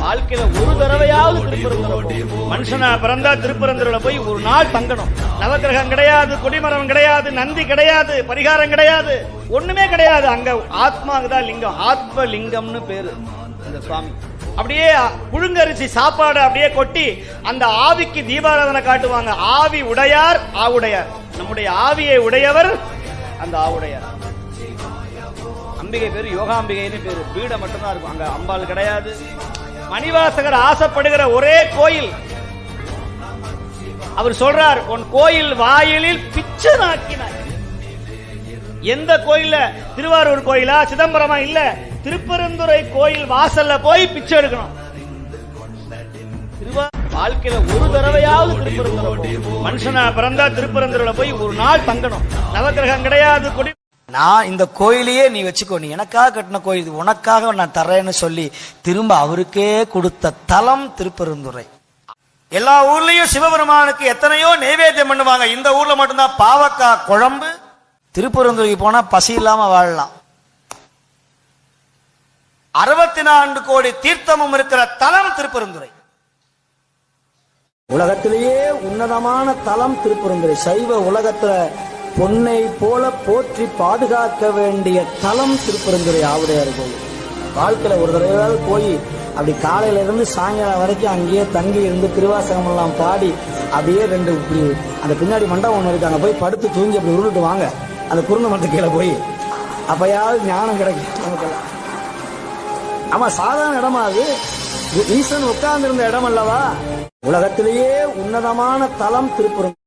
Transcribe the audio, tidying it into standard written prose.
வாழ்க்கையில ஒரு தடவையாவது திருப்பரங்குன்றம் மனுஷனா பிறந்தா திருப்பரங்குன்றம் போய் ஒரு நாள் தங்கணும். நவக்கிரகம் கிடையாது, கொடிமரம் கிடையாது, நந்தி கிடையாது, பரிகாரம் கிடையாது, ஒண்ணுமே கிடையாது. அங்க ஆத்மாவுக்கு தான் லிங்கம், ஆத்ம லிங்கம்னு பேரு அந்த சுவாமி. அப்படியே புழுங்கரிசி சாப்பாடு அப்படியே கொட்டி அந்த ஆவிக்கு தீபாராதனை காட்டுவாங்க. ஆவி உடையார் ஆவுடையார். நம்முடைய ஆவியை உடையவர் அந்த ஆவுடையார். அம்பிகை பேரு யோகாம்பிகைன்னு பேரு. பீடம் மட்டும்தான் இருக்கும், அங்க அம்பாள் கிடையாது. மணிவாசகர் ஆசைப்படுகிற ஒரே கோயில், அவர் சொல்றார், உன் கோயில் வாயிலில் பிச்சை நாக்கினார். எந்த கோயில்ல? திருவாரூர் கோயிலா, சிதம்பரமா? இல்ல, திருப்பரந்துரை கோயில் வாசல்ல போய் பிச்சை எடுக்கணும். வாழ்க்கையில ஒரு தடவையாவது திருப்பரங்குன்றம் மனுஷனா பிறந்தா திருப்பரந்துரை போய் ஒரு நாள் தங்கணும். நவக்கிரகம் கிடையாது, கொடி. நான் இந்த கோயிலையே நீ வச்சுக்கோ, நீ எனக்காக கட்டின கோயில், இது உனக்காக நான் தர்றேன்னு சொல்லி திரும்ப அவருக்கே கொடுத்த தலம் திருப்பெருந்துறை. எல்லா ஊர்லயும் சிவபெருமானுக்கு எத்தனையோ நைவேத்தியம் பண்ணுவாங்க. இந்த ஊர்ல மட்டும்தான் பாவக்காய் குழம்பு. திருப்பெருந்துறைக்கு போனா பசி இல்லாம வாழலாம். 64 கோடி தீர்த்தமும் இருக்கிற தலம் திருப்பெருந்துறை. உலகத்திலேயே உன்னதமான தலம் திருப்பெருந்துறை. சைவ உலகத்துல பொன்னை போல போற்றி பாதுகாக்க வேண்டிய தலம் திருப்பெருந்துறை ஆவுடையார் கோயில். வாழ்க்கையில ஒரு தடவையாவது போய் அப்படி காலையில இருந்து சாயங்காலம் வரைக்கும் அங்கேயே தங்கி இருந்து திருவாசகம் எல்லாம் பாடி அப்படியே ரெண்டு அந்த பின்னாடி மண்டபம் ஒன்று இருக்கு, அங்க போய் படுத்து தூங்கி அப்படி உருட்டு வாங்க அந்த குருந்த மரத்து கீழே போய், அப்பயாவது ஞானம் கிடைக்கும் நமக்கெல்லாம். ஆமா, சாதாரண இடமா அது? ஈசன் உட்கார்ந்து இருந்த இடம் அல்லவா? உலகத்திலேயே உன்னதமான தலம் திருப்பெருந்துறை.